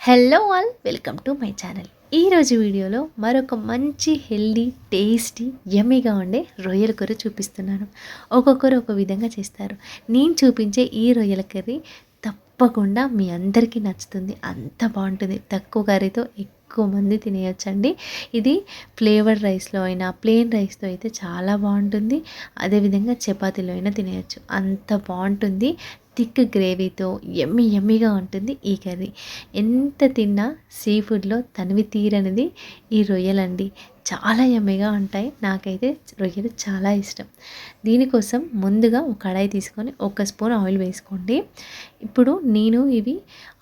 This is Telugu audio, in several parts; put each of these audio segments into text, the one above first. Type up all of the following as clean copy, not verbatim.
Hello all, welcome to my channel. ఈరోజు వీడియోలో మరొక మంచి హెల్దీ టేస్టీ యమ్మీగా ఉండే రొయ్యల కర్రీ చూపిస్తున్నాను. ఒక్కొక్కరు ఒక విధంగా చేస్తారు. నేను చూపించే ఈ రొయ్యల కర్రీ తప్పకుండా మీ అందరికీ నచ్చుతుంది. అంత బాగుంటుంది. తక్కువ కర్రీతో ఎక్కువ మంది తినేయొచ్చండి. ఇది ఫ్లేవర్డ్ రైస్లో అయినా ప్లెయిన్ రైస్తో అయితే చాలా బాగుంటుంది. అదేవిధంగా చపాతీలో అయినా తినేయచ్చు, అంత బాగుంటుంది. థిక్ గ్రేవీతో యమ్మీగా ఉంటుంది ఈ కర్రీ. ఎంత తిన్నా సీ ఫుడ్లో తనివి తీరనిది ఈ రొయ్యలండి. చాలా యమ్మీగా ఉంటాయి. నాకైతే రొయ్యలు చాలా ఇష్టం. దీనికోసం ముందుగా ఒక కడాయి తీసుకొని 1 స్పూన్ ఆయిల్ వేసుకోండి. ఇప్పుడు నేను ఇవి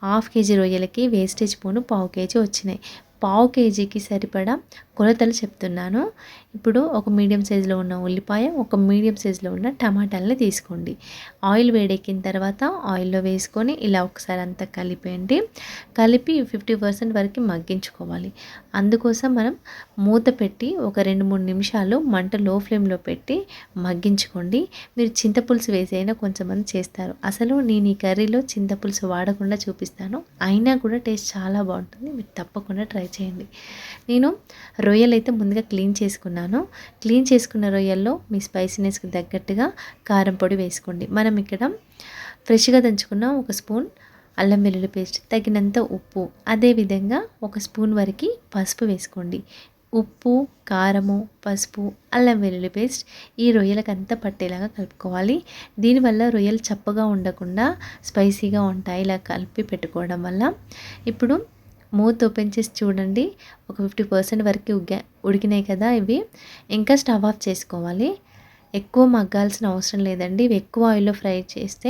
1/2 కేజీ రొయ్యలకి వేస్టేజ్ స్పూను 1/4 కేజీ వచ్చినాయి. 1/4 కేజీకి సరిపడా కొలతలు చెప్తున్నాను. ఇప్పుడు ఒక మీడియం సైజులో ఉన్న ఉల్లిపాయ, ఒక మీడియం సైజులో ఉన్న టమాటాలని తీసుకోండి. ఆయిల్ వేడెక్కిన తర్వాత ఆయిల్లో వేసుకొని ఇలా ఒకసారి అంతా కలిపేయండి. కలిపి 50% వరకు మగ్గించుకోవాలి. అందుకోసం మనం మూత పెట్టి ఒక 2-3 నిమిషాలు మంట లో ఫ్లేమ్లో పెట్టి మగ్గించుకోండి. మీరు చింతపులుసు వేసైనా కొంచెంమంది చేస్తారు. అసలు నేను ఈ కర్రీలో చింతపులుసు వాడకుండా చూపిస్తాను. అయినా కూడా టేస్ట్ చాలా బాగుంటుంది. మీరు తప్పకుండా ట్రై చేయండి. నేను రొయ్యలు అయితే ముందుగా క్లీన్ చేసుకున్నాను. క్లీన్ చేసుకున్న రొయ్యల్లో మీ స్పైసీనెస్కి తగ్గట్టుగా కారం పొడి వేసుకోండి. మనం ఇక్కడ ఫ్రెష్గా దంచుకున్న 1 స్పూన్ అల్లం వెల్లుల్లి పేస్ట్, తగినంత ఉప్పు, అదేవిధంగా 1 స్పూన్ వరకు పసుపు వేసుకోండి. ఉప్పు, కారము, పసుపు, అల్లం వెల్లుల్లి పేస్ట్ ఈ రొయ్యలకు అంతా పట్టేలాగా కలుపుకోవాలి. దీనివల్ల రొయ్యలు చప్పగా ఉండకుండా స్పైసీగా ఉంటాయి ఇలా కలిపి పెట్టుకోవడం వల్ల. ఇప్పుడు మూత ఓపెన్ చేసి చూడండి. ఒక 50% వరకు ఉడికినాయి కదా ఇవి. ఇంకా స్టవ్ ఆఫ్ చేసుకోవాలి. ఎక్కువ మగ్గాల్సిన అవసరం లేదండి. ఇవి ఎక్కువ ఆయిల్లో ఫ్రై చేస్తే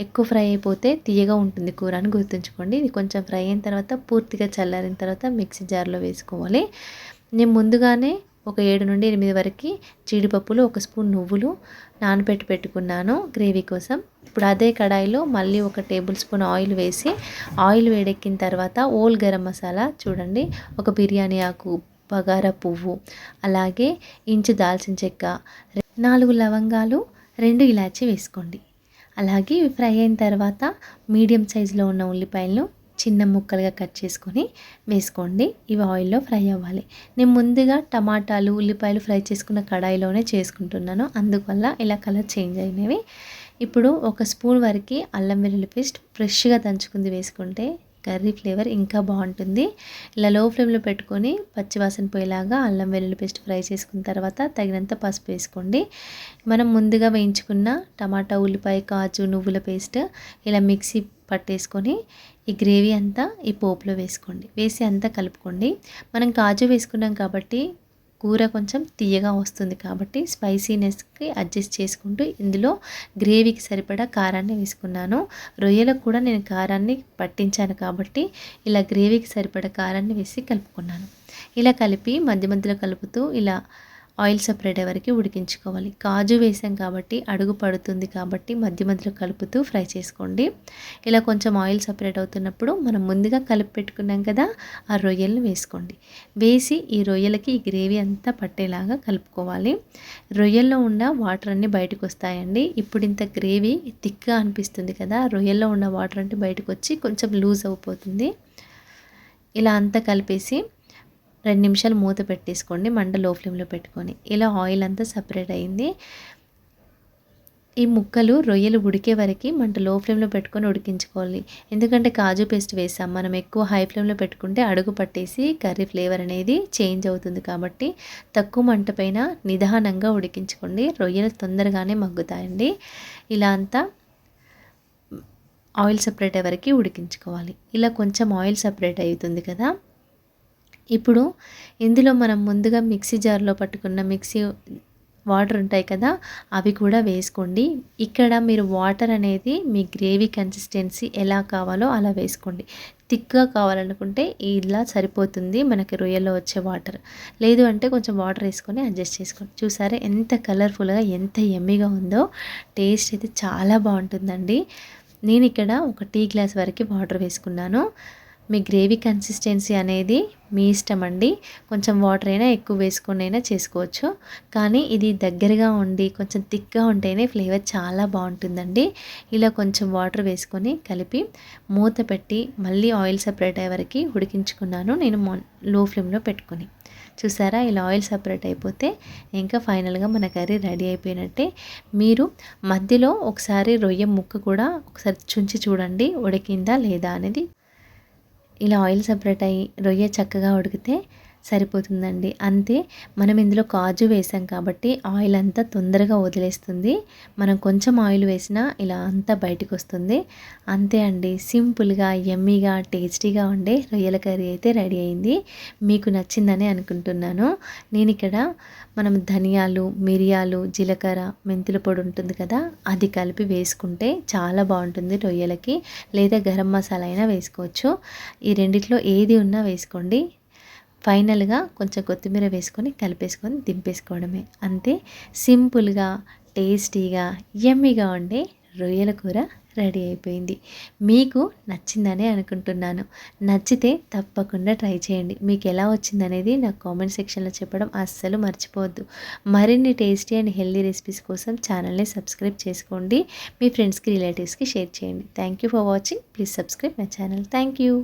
ఎక్కువ ఫ్రై అయిపోతే తీయగా ఉంటుంది కూర అని గుర్తుంచుకోండి. ఇది కొంచెం ఫ్రై అయిన తర్వాత పూర్తిగా చల్లారిన తర్వాత మిక్సీ జార్లో వేసుకోవాలి. నేను ముందుగానే ఒక 7 నుండి 8 వరకు జీడిపప్పులు, 1 స్పూన్ నువ్వులు నానబెట్టి పెట్టుకున్నాను గ్రేవీ కోసం. ఇప్పుడు అదే కడాయిలో మళ్ళీ 1 టేబుల్ స్పూన్ ఆయిల్ వేసి, ఆయిల్ వేడెక్కిన తర్వాత ఓల్ గరం మసాలా చూడండి, 1 బిర్యానీ ఆకు, బగారా పువ్వు, అలాగే ఇంచు దాల్చిన చెక్క, 4 లవంగాలు, 2 ఇలాచీ వేసుకోండి. అలాగే ఇవి ఫ్రై అయిన తర్వాత మీడియం సైజులో ఉన్న ఉల్లిపాయలను చిన్న ముక్కలుగా కట్ చేసుకొని వేసుకోండి. ఇవి ఆయిల్లో ఫ్రై అవ్వాలి. నేను ముందుగా టమాటాలు, ఉల్లిపాయలు ఫ్రై చేసుకున్న కడాయిలోనే చేసుకుంటున్నాను. అందువల్ల ఇలా కలర్ చేంజ్ అయినవి. ఇప్పుడు 1 స్పూన్ వరకు అల్లం వెల్లుల్లి పేస్ట్ ఫ్రెష్గా దంచుకుంది వేసుకుంటే కర్రీ ఫ్లేవర్ ఇంకా బాగుంటుంది. ఇలా లో ఫ్లేమ్లో పెట్టుకొని పచ్చివాసన పోయేలాగా అల్లం వెల్లుల్లి పేస్ట్ ఫ్రై చేసుకున్న తర్వాత తగినంత పసుపు వేసుకోండి. మనం ముందుగా వేయించుకున్న టమాటా, ఉల్లిపాయ, కాజు, నువ్వుల పేస్ట్ ఇలా మిక్సీ పట్టేసుకొని ఈ గ్రేవీ అంతా ఈ పోపులో వేసుకోండి. వేసి అంతా కలుపుకోండి. మనం కాజు వేసుకున్నాం కాబట్టి కూర కొంచెం తీయగా వస్తుంది కాబట్టి స్పైసీనెస్కి అడ్జస్ట్ చేసుకుంటూ ఇందులో గ్రేవీకి సరిపడా కారాన్ని వేసుకున్నాను. రొయ్యలకు కూడా నేను కారాన్ని పట్టించాను కాబట్టి ఇలా గ్రేవీకి సరిపడా కారాన్ని వేసి కలుపుకున్నాను. ఇలా కలిపి మధ్య మధ్యలో కలుపుతూ ఇలా ఆయిల్ సపరేట్ అయ్యే వరకు ఉడికించుకోవాలి. కాజు వేసాం కాబట్టి అడుగు పడుతుంది కాబట్టి మధ్య మధ్యలో కలుపుతూ ఫ్రై చేసుకోండి. ఇలా కొంచెం ఆయిల్ సపరేట్ అవుతున్నప్పుడు మనం ముందుగా కలిపి పెట్టుకున్నాం కదా ఆ రొయ్యలను వేసుకోండి. వేసి ఈ రొయ్యలకి ఈ గ్రేవీ అంతా పట్టేలాగా కలుపుకోవాలి. రొయ్యల్లో ఉన్న వాటర్ అన్నీ బయటకు వస్తాయండి. ఇప్పుడు ఇంత గ్రేవీ థిక్గా అనిపిస్తుంది కదా, రొయ్యల్లో ఉన్న వాటర్ అంటే బయటకు వచ్చి కొంచెం లూజ్ అయిపోతుంది. ఇలా అంతా కలిపేసి 2 నిమిషాలు మూత పెట్టేసుకోండి మంట లో ఫ్లేమ్లో పెట్టుకొని. ఇలా ఆయిల్ అంతా సపరేట్ అయింది. ఈ ముక్కలు రొయ్యలు ఉడికే వరకు మంట లో ఫ్లేమ్లో పెట్టుకొని ఉడికించుకోవాలి. ఎందుకంటే కాజు పేస్ట్ వేసాం, మనం ఎక్కువ హై ఫ్లేమ్లో పెట్టుకుంటే అడుగు పట్టేసి కర్రీ ఫ్లేవర్ అనేది చేంజ్ అవుతుంది కాబట్టి తక్కువ మంట పైన నిదానంగా ఉడికించుకోండి. రొయ్యలు తొందరగానే మగ్గుతాయండి. ఇలా అంతా ఆయిల్ సపరేట్ అయ్యే వరకు ఉడికించుకోవాలి. ఇలా కొంచెం ఆయిల్ సపరేట్ అవుతుంది కదా, ఇప్పుడు ఇందులో మనం ముందుగా మిక్సీ జార్లో పట్టుకున్న మిక్సీ వాటర్ ఉంటాయి కదా అవి కూడా వేసుకోండి. ఇక్కడ మీరు వాటర్ అనేది మీ గ్రేవీ కన్సిస్టెన్సీ ఎలా కావాలో అలా వేసుకోండి. థిక్గా కావాలనుకుంటే ఇలా సరిపోతుంది మనకి రొయ్యలో వచ్చే వాటర్. లేదు అంటే కొంచెం వాటర్ వేసుకొని అడ్జస్ట్ చేసుకోండి. చూసారా ఎంత కలర్ఫుల్గా ఎంత యమ్మీగా ఉందో. టేస్ట్ అయితే చాలా బాగుంటుందండి. నేను ఇక్కడ 1 టీ గ్లాస్ వరకు వాటర్ వేసుకున్నాను. మీ గ్రేవీ కన్సిస్టెన్సీ అనేది మీ ఇష్టం అండి. కొంచెం వాటర్ అయినా ఎక్కువ వేసుకొని అయినా చేసుకోవచ్చు. కానీ ఇది దగ్గరగా ఉండి కొంచెం థిక్గా ఉంటేనే ఫ్లేవర్ చాలా బాగుంటుందండి. ఇలా కొంచెం వాటర్ వేసుకొని కలిపి మూత పెట్టి మళ్ళీ ఆయిల్ సపరేట్ అయ్యే వరకు ఉడికించుకున్నాను నేను లో ఫ్లేమ్లో పెట్టుకొని. చూసారా, ఇలా ఆయిల్ సపరేట్ అయిపోతే ఇంకా ఫైనల్గా మన కర్రీ రెడీ అయిపోయినట్టే. మీరు మధ్యలో ఒకసారి రొయ్య ముక్క కూడా ఒకసారి చుంచి చూడండి ఉడికిందా లేదా అనేది. ఇలా ఆయిల్ సపరేట్ అయ్యి రొయ్య చక్కగా ఉడికితే సరిపోతుందండి. అంతే, మనం ఇందులో కాజు వేసాం కాబట్టి ఆయిల్ అంతా తొందరగా వదిలేస్తుంది. మనం కొంచెం ఆయిల్ వేసినా ఇలా అంతా బయటకు వస్తుంది. అంతే అండి, సింపుల్గా యమ్మీగా టేస్టీగా ఉండే రొయ్యల కర్రీ అయితే రెడీ అయింది. మీకు నచ్చిందని అనుకుంటున్నాను. నేను ఇక్కడ మనం ధనియాలు, మిరియాలు, జీలకర్ర, మెంతుల పొడి ఉంటుంది కదా, అది కలిపి వేసుకుంటే చాలా బాగుంటుంది రొయ్యలకి. లేదా గరం మసాలా అయినా వేసుకోవచ్చు. ఈ రెండిట్లో ఏది ఉన్నా వేసుకోండి. ఫైనల్గా కొంచెం కొత్తిమీర వేసుకొని కలిపేసుకొని దింపేసుకోవడమే. అంతే, సింపుల్గా టేస్టీగా యమ్మీగా ఉండే రొయ్యల కూర రెడీ అయిపోయింది. మీకు నచ్చిందనే అనుకుంటున్నాను. నచ్చితే తప్పకుండా ట్రై చేయండి. మీకు ఎలా వచ్చిందనేది నాకు కామెంట్ సెక్షన్లో చెప్పడం అస్సలు మర్చిపోవద్దు. మరిన్ని టేస్టీ అండ్ హెల్దీ రెసిపీస్ కోసం ఛానల్ని సబ్స్క్రైబ్ చేసుకోండి. మీ ఫ్రెండ్స్కి, రిలేటివ్స్కి షేర్ చేయండి. Thank you for watching. Please subscribe my channel. Thank you.